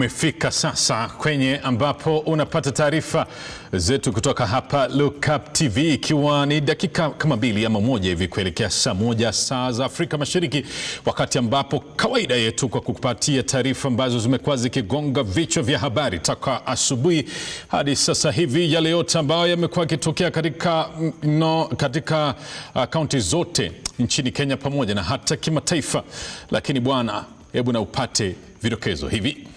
umefika sasa kwenye ambapo unapata taarifa zetu kutoka hapa Look Up TV, ikiwa ni dakika kama 2 ama 1 hivi kuelekea saa 1 saa za Afrika Mashariki, wakati ambapo kawaida yetu kwa kukupatia taarifa ambazo zimekuwa zikigonga vichwa vya habari toka asubuhi hadi sasa hivi, yale yote ambayo yamekuwa yakitokea katika kaunti zote nchini Kenya pamoja na hata kimataifa. Lakini bwana, hebu na upate vidokezo hivi.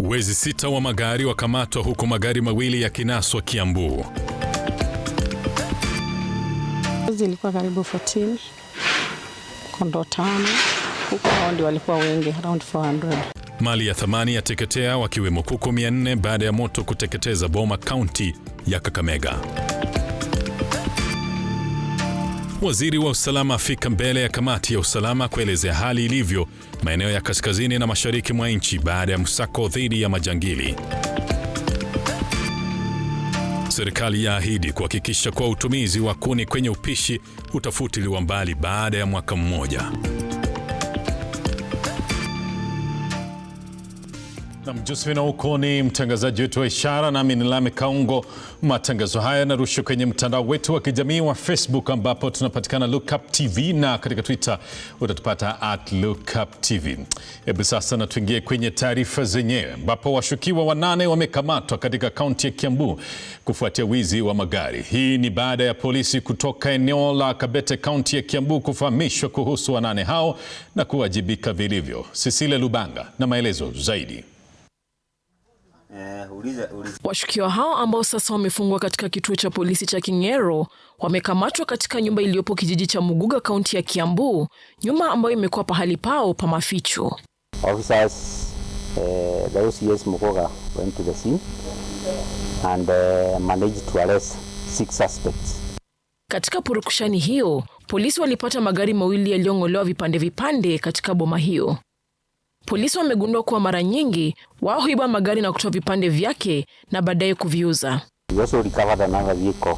Wezi 6 wa magari wakamatwa huku magari mawili yakinaswa Kiambu. Zilikuwa karibu 14, kondoo 5, huko ndio walikuwa wengi, around 400. Mali ya thamani yateketea, wakiwemo kuku 400 baada ya moto kuteketeza boma kaunti ya Kakamega. Waziri wa usalama afika mbele ya kamati ya usalama kuelezea hali ilivyo maeneo ya kaskazini na mashariki mwa nchi baada ya msako dhidi ya majangili. Serikali yaahidi kuhakikisha kwa utumizi wa kuni kwenye upishi utafutiliwa mbali baada ya mwaka mmoja. Na Josephine huko ni mtangazaji wetu wa ishara, nami ni Naye Lamech Aungo. Matangazo haya yanarushwa kwenye mtandao wetu wa kijamii wa Facebook ambapo tunapatikana Look Up TV, na katika Twitter utatupata @LookUpTV. Hebu sasa na tuingie kwenye taarifa zenyewe, ambapo washukiwa 8 wamekamatwa katika kaunti ya Kiambu kufuatia wizi wa magari. Hii ni baada ya polisi kutoka eneo la Kabete kaunti ya Kiambu kufahamishwa kuhusu 8 hao na kuwajibika vilivyo. Cecilia Lubanga na maelezo zaidi. Washukiwa hao ambao sasa wamefungwa katika kituo cha polisi cha King'ero wamekamatwa katika nyumba iliyopo kijiji cha Muguga kaunti ya Kiambu, nyumba ambayo imekuwa pahali pao pa maficho. Officers, the OCS Muguga went to the scene and managed to arrest 6 suspects. Katika purukushani hiyo, polisi walipata magari mawili yaliyong'olewa vipande katika boma hiyo. Polisi wamegundua kuwa mara nyingi wao huiba magari na kutoa vipande vyake na baadaye kuviuza. We also recovered another vehicle,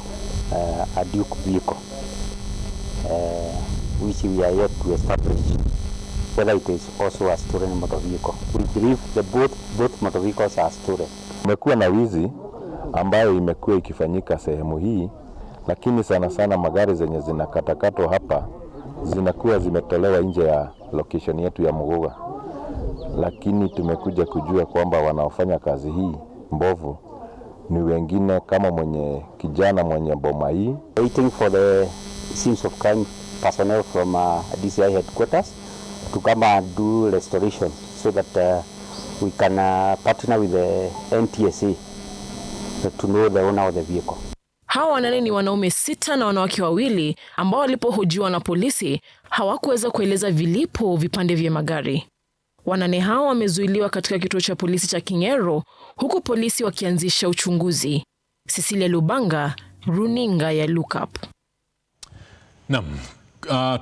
a Duke vehicle, which we are yet to establish whether it is also a stolen motor vehicle. We believe both motor vehicles are stolen. Kumekuwa na wizi ambayo imekuwa ikifanyika sehemu hii, lakini sana magari zenye zinakatakatwa hapa zinakuwa zimetolewa nje ya location yetu ya Muguga. Lakini tumekuja kujua kwamba wanaofanya kazi hii mbovu ni wengine kama kijana mwenye boma hii. Waiting for the scenes of crime personnel from DCI headquarters to come and do restoration so that we can partner with the NTSA to know the owner of the vehicle. Hawa 8 ni wanaume 6 na wanawake 2 ambao walipohojiwa na polisi hawakuweza kueleza vilipo vipande vya magari. 8 hao wamezuiliwa katika kituo cha polisi cha King'ero huku polisi wakianzisha uchunguzi. Cecilia Lubanga, runinga ya Look Up. Naam,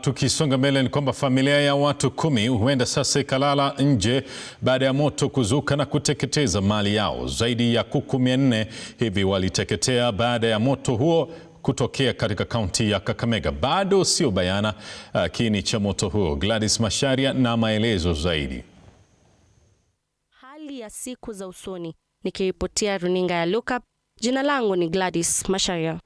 tukisonga mbele ni kwamba familia ya watu 10 huenda sasa ikalala nje baada ya moto kuzuka na kuteketeza mali yao. Zaidi ya kuku 400 hivi waliteketea baada ya moto huo kutokea katika kaunti ya Kakamega. Bado sio bayana kiini cha moto huo. Gladys Masharia na maelezo zaidi. Hali ya siku za usoni, nikiripotia runinga ya Look Up. Jina langu ni Gladys Masharia.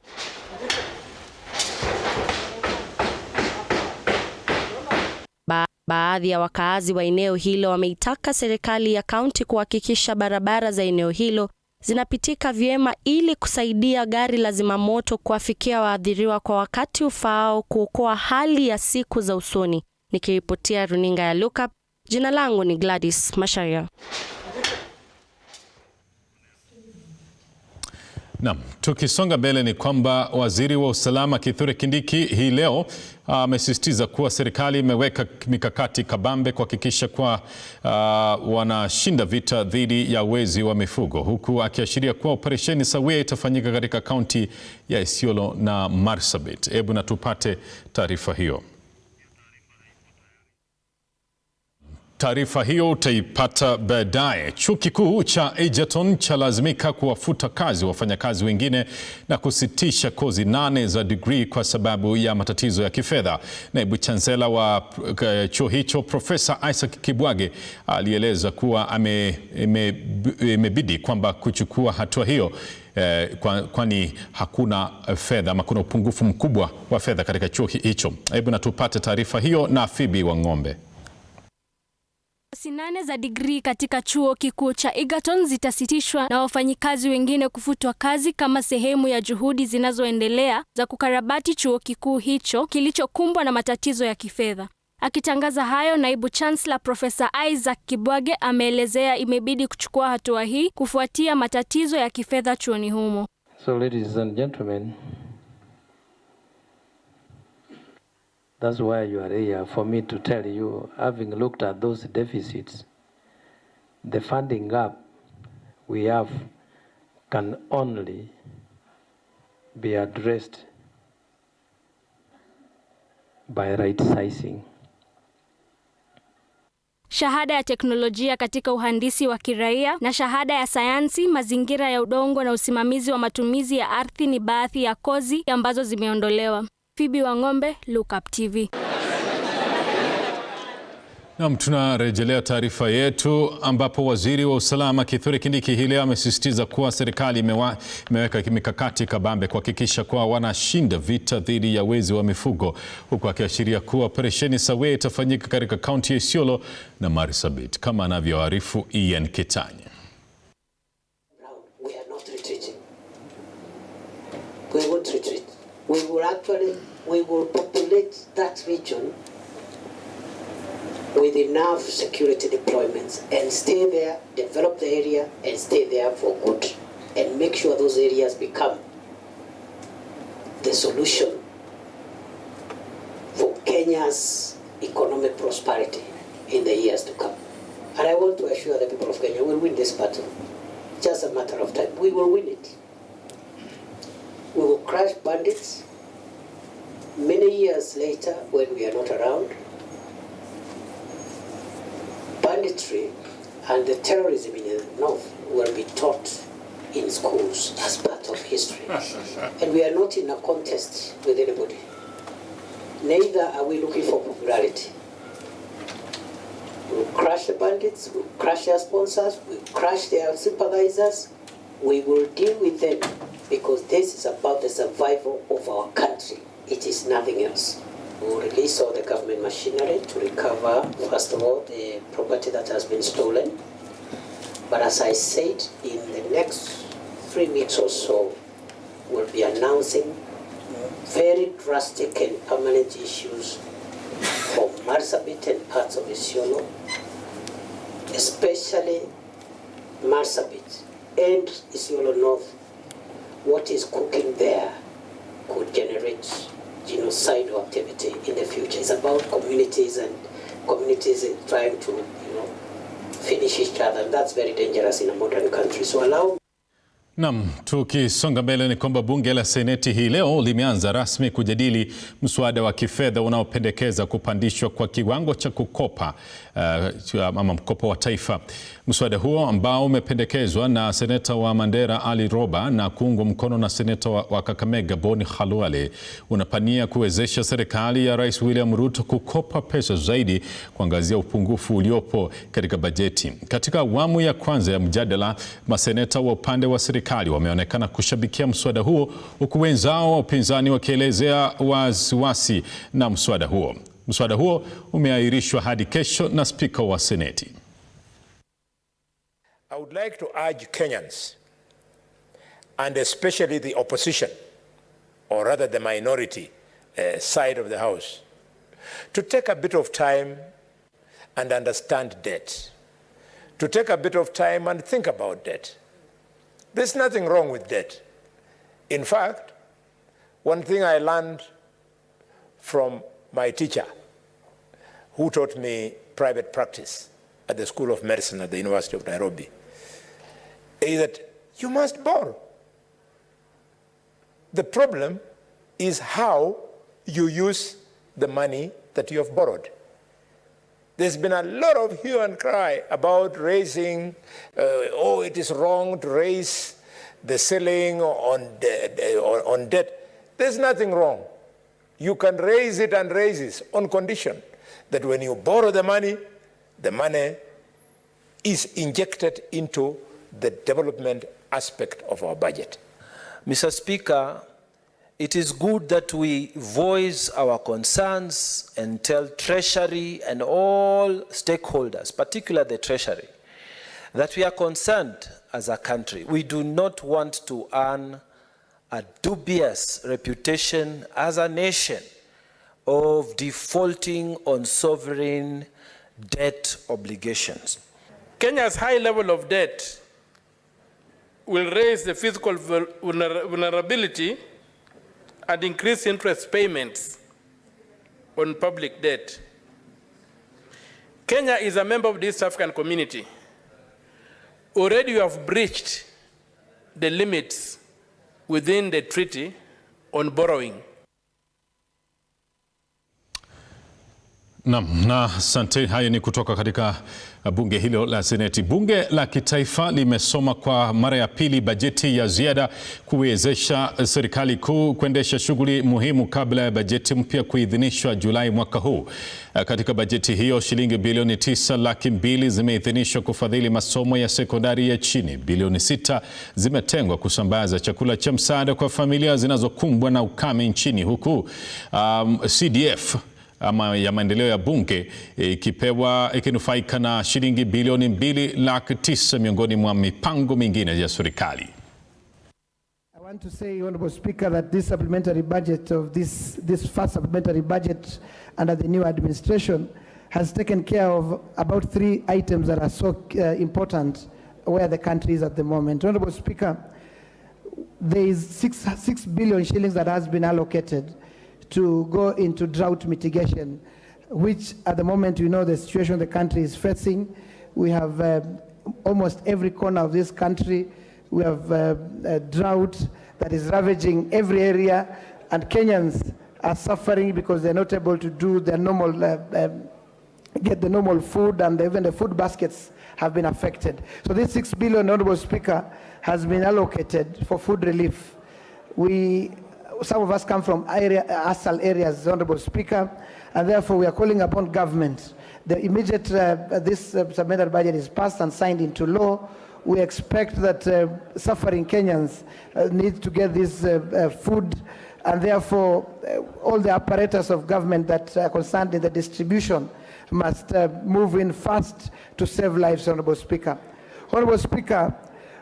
Baadhi ya wakaazi wa eneo hilo wameitaka serikali ya kaunti kuhakikisha barabara za eneo hilo zinapitika vyema ili kusaidia gari la zimamoto kuwafikia waathiriwa kwa wakati ufaao kuokoa hali ya siku za usoni. Nikiripotia runinga ya Look Up, jina langu ni Gladys Masharia. Naam, tukisonga mbele ni kwamba waziri wa usalama Kithure Kindiki hii leo amesisitiza kuwa serikali imeweka mikakati kabambe kuhakikisha kuwa wanashinda vita dhidi ya wezi wa mifugo, huku akiashiria kuwa operesheni sawia itafanyika katika kaunti ya Isiolo na Marsabit. Hebu na tupate taarifa hiyo. Taarifa hiyo utaipata baadaye. Chuo kikuu cha Egerton chalazimika kuwafuta kazi wafanyakazi wengine na kusitisha kozi 8 za degree kwa sababu ya matatizo ya kifedha. Naibu chansela wa chuo hicho Profesa Isaac Kibwage alieleza kuwa imebidi kwamba kuchukua hatua hiyo kwani hakuna fedha ama kuna upungufu mkubwa wa fedha katika chuo hicho. Hebu na tupate taarifa hiyo na Phoebe wa Ng'ombe. Kozi 8 za degree katika chuo kikuu cha Egerton zitasitishwa na wafanyikazi wengine kufutwa kazi kama sehemu ya juhudi zinazoendelea za kukarabati chuo kikuu hicho kilichokumbwa na matatizo ya kifedha. Akitangaza hayo, naibu chancellor Profesa Isaac Kibwage ameelezea imebidi kuchukua hatua hii kufuatia matatizo ya kifedha chuoni humo. So ladies and gentlemen, that's why you are here, for me to tell you, having looked at those deficits, the funding gap we have can only be addressed by right sizing. Shahada ya teknolojia katika uhandisi wa kiraia na shahada ya sayansi, mazingira ya udongo na usimamizi wa matumizi ya ardhi ni baadhi ya kozi ambazo zimeondolewa. Phoebe wa Ng'ombe, Look Up TV. Naam, tunarejelea taarifa yetu ambapo waziri wa usalama Kithure Kindiki hii leo amesisitiza kuwa serikali imeweka mikakati kabambe kuhakikisha kuwa wanashinda vita dhidi ya wezi wa mifugo, huku akiashiria kuwa operesheni sawia itafanyika katika kaunti ya Isiolo na Marsabit, kama anavyoarifu Ian Kitanya. We are not retreating. We won't retreat. We will populate that region with enough security deployments and stay there, develop the area and stay there for good and make sure those areas become the solution for Kenya's economic prosperity in the years to come. And I want to assure the people of Kenya we'll win this battle. Just a matter of time. We will win it. We will crush bandits. Many years later, when we are not around, banditry and the terrorism in the north will be taught in schools as part of history. And we are not in a contest with anybody. Neither are we looking for popularity. We'll crush the bandits, we'll crush their sponsors, we'll crush their sympathizers. We will deal with them because this is about the survival of our country. It is nothing else. We will release all the government machinery to recover, first of all, the property that has been stolen. But as I said, in the next 3 weeks or so, we'll be announcing very drastic and permanent issues for Marsabit and parts of Isiolo, especially Marsabit and Isiolo North. What is cooking there could generate genocidal activity in the future. It's about communities and communities trying to, finish each other. And that's very dangerous in a modern country. So allow. Naam, tukisonga mbele ni kwamba bunge la Seneti hii leo limeanza rasmi kujadili mswada wa kifedha unaopendekeza kupandishwa kwa kiwango cha kukopa ama mkopo wa taifa. Mswada huo ambao umependekezwa na seneta wa Mandera Ali Roba na kuungwa mkono na seneta wa Kakamega Boni Khalwale unapania kuwezesha serikali ya Rais William Ruto kukopa pesa zaidi kuangazia upungufu uliopo katika bajeti. Katika awamu ya kwanza ya mjadala, maseneta wa upande wa serikali wameonekana kushabikia mswada huo, huku wenzao wa upinzani wakielezea wasiwasi na mswada huo. Mswada huo umeahirishwa hadi kesho na spika wa Seneti. I would like to urge Kenyans, and especially the opposition, or rather the minority side of the House, to take a bit of time and understand debt. To take a bit of time and think about debt. There's nothing wrong with debt. In fact, one thing I learned from my teacher, who taught me private practice at the School of Medicine at the University of Nairobi, is that you must borrow. The problem is how you use the money that you have borrowed. There's been a lot of hue and cry about raising, oh, it is wrong to raise the ceiling on debt. There's nothing wrong. You can raise it and raise it on condition that when you borrow the money is injected into the development aspect of our budget. Mr. Speaker, it is good that we voice our concerns and tell Treasury and all stakeholders, particularly the Treasury, that we are concerned as a country. We do not want to earn a dubious reputation as a nation of defaulting on sovereign debt obligations. Kenya's high level of debt will raise the fiscal vulnerability and increase interest payments on public debt. Kenya is a member of the East African community. Already you have breached the limits within the treaty on borrowing. Na asante. Hayo ni kutoka katika bunge hilo la Seneti. Bunge la Kitaifa limesoma kwa mara ya pili bajeti ya ziada kuwezesha serikali kuu kuendesha shughuli muhimu kabla ya bajeti mpya kuidhinishwa Julai mwaka huu. Katika bajeti hiyo shilingi bilioni 9.2 zimeidhinishwa kufadhili masomo ya sekondari ya chini. Bilioni 6 zimetengwa kusambaza chakula cha msaada kwa familia zinazokumbwa na ukame nchini, huku CDF ama ya maendeleo ya bunge ikinufaika na shilingi bilioni 2.9 miongoni mwa mipango mingine ya serikali. I want to say, Honorable Speaker, that this supplementary budget of this first supplementary budget under the new administration has taken care of about 3 items that are so important where the country is at the moment. Honorable Speaker, there is 6 billion shillings that has been allocated to go into drought mitigation, which at the moment we know the situation the country is facing. We have almost every corner of this country, we have a drought that is ravaging every area, and Kenyans are suffering because they're not able to do their normal, get the normal food, and even the food baskets have been affected. So this 6 billion, Honorable Speaker, has been allocated for food relief. Some of us come from ASAL areas, Honorable Speaker, and therefore we are calling upon government. The immediate this supplementary budget is passed and signed into law, we expect that suffering Kenyans need to get this food, and therefore all the apparatus of government that are concerned in the distribution must move in fast to save lives, Honorable Speaker. Honorable Speaker,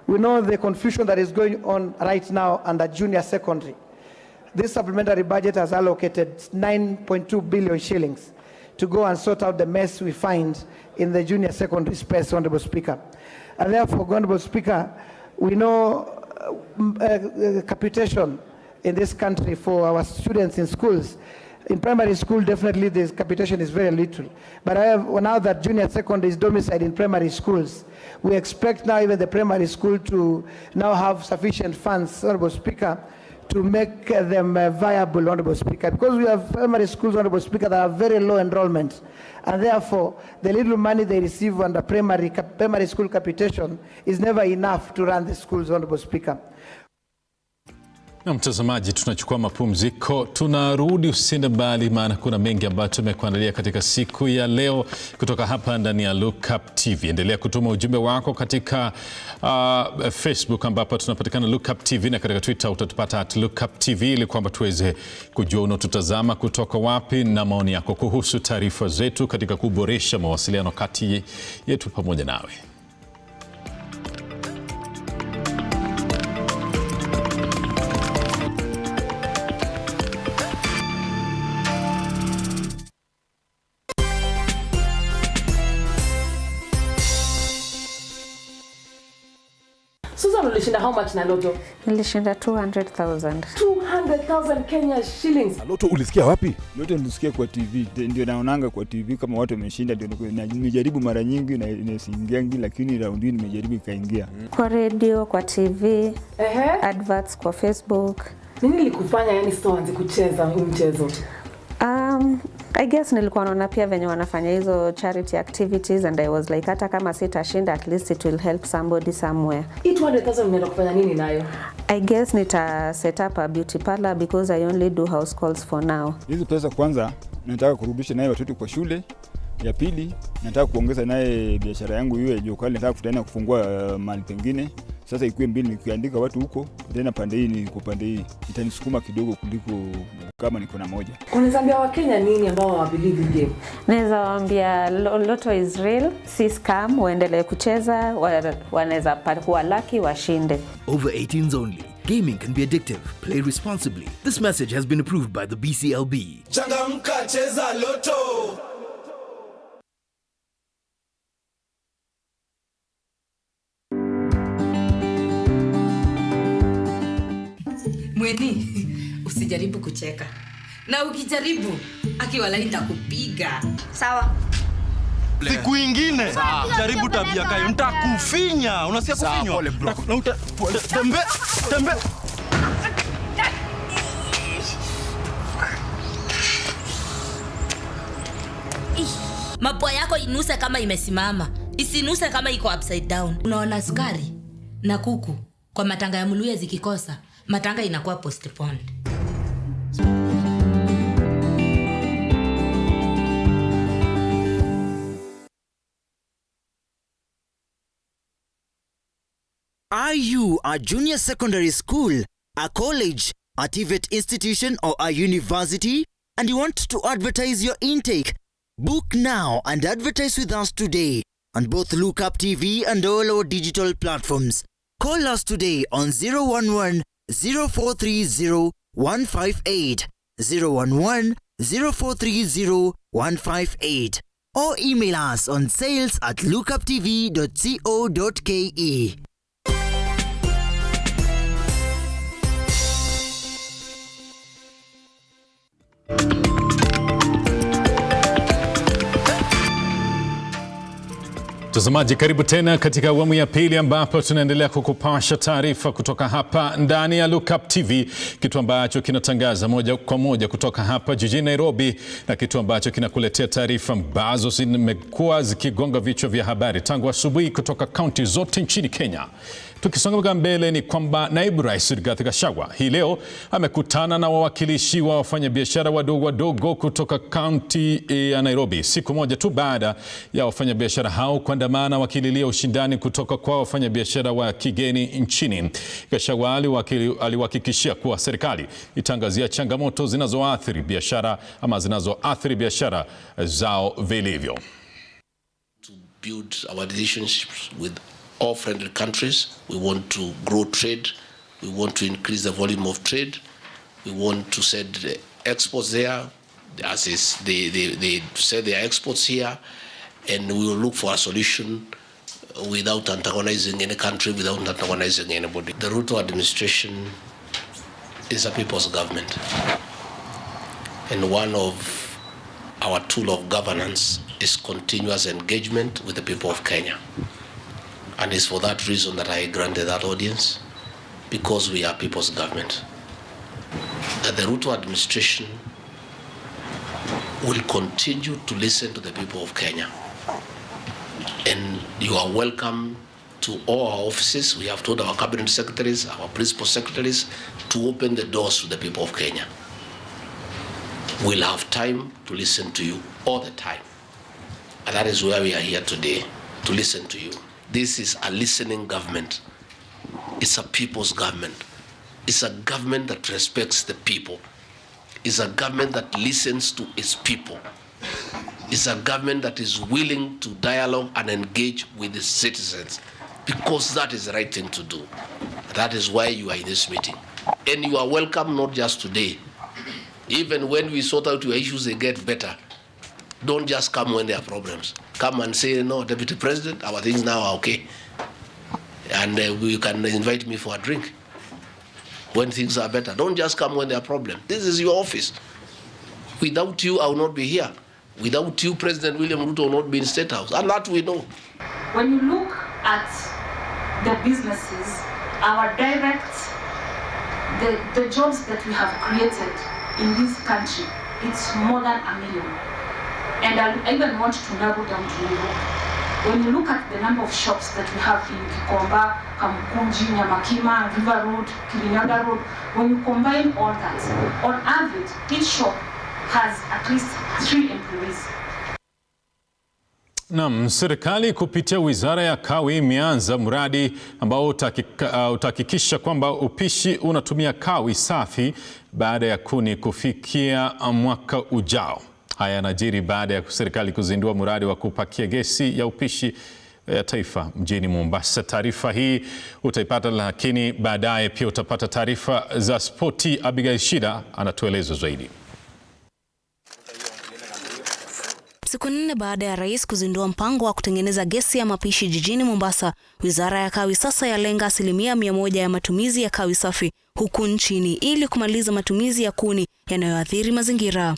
we know the confusion that is going on right now under junior secondary. This supplementary budget has allocated 9.2 billion shillings to go and sort out the mess we find in the junior secondary space, Honorable Speaker. And therefore, Honorable Speaker, we know capitation in this country for our students in schools. In primary school, definitely this capitation is very little. But now that junior secondary is domiciled in primary schools, we expect now even the primary school to now have sufficient funds, Honorable Speaker, to make them viable, Honorable Speaker, because we have primary schools, Honorable Speaker, that have very low enrollment, and therefore the little money they receive under primary school capitation is never enough to run the schools, Honorable Speaker. Na mtazamaji, tunachukua mapumziko, tunarudi usinde mbali, maana kuna mengi ambayo tumekuandalia katika siku ya leo kutoka hapa ndani ya Look Up TV. Endelea kutuma ujumbe wako katika Facebook ambapo tunapatikana Look Up TV, na katika Twitter utatupata @LookUpTV ili kwamba tuweze kujua unatutazama kutoka wapi na maoni yako kuhusu taarifa zetu katika kuboresha mawasiliano kati yetu pamoja nawe. Susan, ulishinda how much na Lotto? Nilishinda 200,000. 200,000 Kenya shillings. Lotto ulisikia wapi? Lotto nilisikia kwa TV. Ndio naonanga kwa TV kama watu wameshinda, ndio nimejaribu mara nyingi na inasingiangi, lakini round hii nimejaribu ikaingia. Kwa radio, kwa TV, adverts kwa Facebook. Nini likufanya yani sio anze kucheza huu mchezo? I guess nilikuwa naona pia venye wanafanya hizo charity activities and I was like hata kama sitashinda at least it will help somebody somewhere. 200,000 unaenda kufanya nini nayo? I guess nita set up a beauty parlor because I only do house calls for now. Hizi pesa kwanza nataka kurudisha naye watoto kwa shule. Ya pili nataka kuongeza naye biashara yangu iwe juu kali, nataka kutana kufungua mahali pengine. Sasa ikuwe mbili nikiandika watu huko tena pande hii ni kupande hii itanisukuma kidogo kuliko kama niko na moja. Unazambia wa Kenya nini ambao wa believe in game? Naweza waambia Lotto is real, si scam, waendelee kucheza, wanaweza kuwa lucky washinde. Over 18s only. Gaming can be addictive. Play responsibly. This message has been approved by the BCLB. Changamka, cheza Lotto. Mweni, usijaribu kucheka. Na ukijaribu, akiwala nitakupiga. Sawa. Siku ingine, jaribu tabia kayo, nitakufinya. Unasikia kufinywa? Pole bro. Tembe. Mapua yako inuse kama imesimama. Isinuse kama iko upside down. Unaona sukari na kuku kwa matanga ya Muluya zikikosa, matanga inakuwa postponed. Are you a junior secondary school, a college, a TVET institution or a university and you want to advertise your intake? Book now and advertise with us today on both Lookup TV and all our digital platforms. Call us today on 011 0430 158, 011 0430 158 or email us on sales@lookuptv.co.ke. Mtazamaji, karibu tena katika awamu ya pili ambapo tunaendelea kukupasha taarifa kutoka hapa ndani ya Lookup TV, kitu ambacho kinatangaza moja kwa moja kutoka hapa jijini Nairobi na kitu ambacho kinakuletea taarifa ambazo zimekuwa zikigonga vichwa vya habari tangu asubuhi kutoka kaunti zote nchini Kenya. Tukisonga mbele ni kwamba Naibu Rais Rigathi Gachagua hii leo amekutana na wawakilishi wa wafanyabiashara wadogo kutoka kaunti ya Nairobi, siku moja tu baada ya wafanyabiashara hao kuandamana wakililia ushindani kutoka kwa wafanyabiashara wa kigeni nchini. Gachagua aliwahakikishia kuwa serikali itangazia changamoto zinazoathiri biashara zao vilivyo. To build our relationships with all friendly countries. We want to grow trade. We want to increase the volume of trade. We want to send exports there, as is they send their exports here, and we will look for a solution without antagonizing any country, without antagonizing anybody. The Ruto administration is a people's government, and one of our tool of governance is continuous engagement with the people of Kenya. And it's for that reason that I granted that audience, because we are people's government. That the Ruto administration will continue to listen to the people of Kenya. And you are welcome to all our offices. We have told our cabinet secretaries, our principal secretaries, to open the doors to the people of Kenya. We'll have time to listen to you all the time. And that is why we are here today, to listen to you. This is a listening government. It's a people's government. It's a government that respects the people. It's a government that listens to its people. It's a government that is willing to dialogue and engage with its citizens, because that is the right thing to do. That is why you are in this meeting. And you are welcome not just today. Even when we sort out your issues, they get better. Don't just come when there are problems. Come and say, no, Deputy President, our things now are okay. And you can invite me for a drink when things are better. Don't just come when there are problems. This is your office. Without you, I will not be here. Without you, President William Ruto will not be in State House. And that we know. When you look at the businesses, our direct, the jobs that we have created in this country, it's more than 1 million. And I even want to narrow down to Nairobi. When you look at the number of shops that we have in Kikomba, Kamukunji, Nyamakima, River Road, Kirinyaga Road, when you combine all that, on average, each shop has at least 3 employees. Naam, serikali kupitia Wizara ya Kawi imeanza mradi ambao utahakikisha kwamba upishi unatumia kawi safi baada ya kuni kufikia mwaka ujao. Haya yanajiri baada ya serikali kuzindua mradi wa kupakia gesi ya upishi ya taifa mjini Mombasa. Taarifa hii utaipata, lakini baadaye pia utapata taarifa za spoti. Abigail Shida anatueleza zaidi. Siku 4 baada ya rais kuzindua mpango wa kutengeneza gesi ya mapishi jijini Mombasa, Wizara ya Kawi sasa yalenga 100% ya matumizi ya kawi safi huku nchini ili kumaliza matumizi ya kuni yanayoathiri mazingira.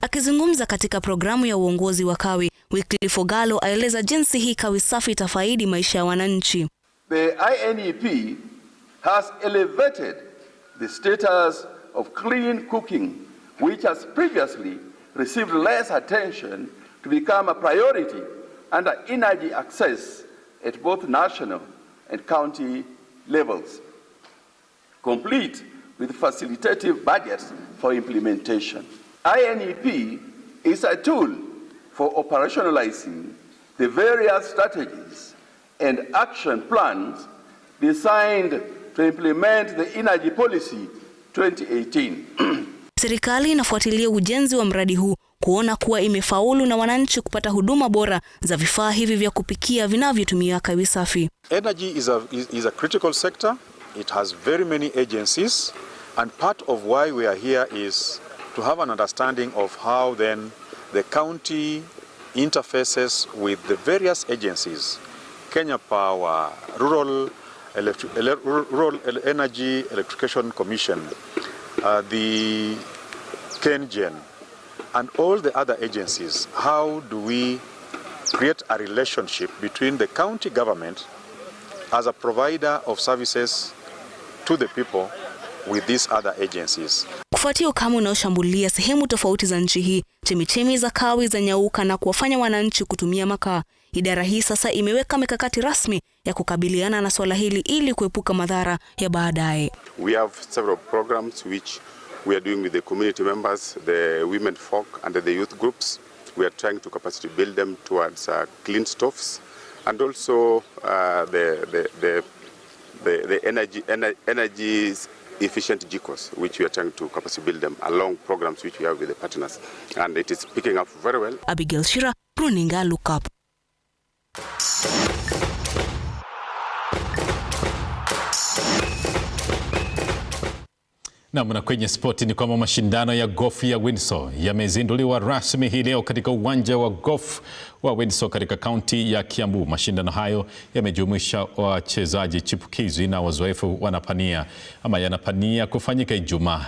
Akizungumza katika programu ya uongozi wa Kawi, Wycliffe Ogalo aeleza jinsi hii kawi safi itafaidi maisha ya wananchi. The INEP has elevated the status of clean cooking, which has previously received less attention, to become a priority under energy access at both national and county levels, complete with facilitative budgets for implementation. INEP is a tool for operationalizing the various strategies and action plans designed to implement the Energy Policy 2018. Serikali inafuatilia ujenzi wa mradi huu kuona kuwa imefaulu na wananchi kupata huduma bora za vifaa hivi vya kupikia vinavyotumia kawi safi. Energy is a critical sector. It has very many agencies, and part of why we are here is to have an understanding of how then the county interfaces with the various agencies: Kenya Power, Rural Energy Electrification Commission, the KenGen, and all the other agencies. How do we create a relationship between the county government as a provider of services to the people with these other agencies? Kufuatia ukame unaoshambulia sehemu tofauti za nchi hii, chemichemi za kawi za nyauka na kuwafanya wananchi kutumia makaa. Idara hii sasa imeweka mikakati rasmi ya kukabiliana na swala hili ili kuepuka madhara ya baadaye. We have several programs which we are doing with the community members, the women folk and the youth groups. We are trying to capacity build them towards clean stoves, and also the energy efficient jikos, which we are trying to capacity build them along programs which we have with the partners, and it is picking up very well. Abigail Shira, Runinga Look Up. Na kwenye spoti ni kwamba mashindano ya golf ya Windsor yamezinduliwa rasmi hii leo katika uwanja wa golf wa Windsor katika kaunti ya Kiambu. Mashindano hayo yamejumuisha wachezaji chipukizi na wazoefu yanapania kufanyika Ijumaa.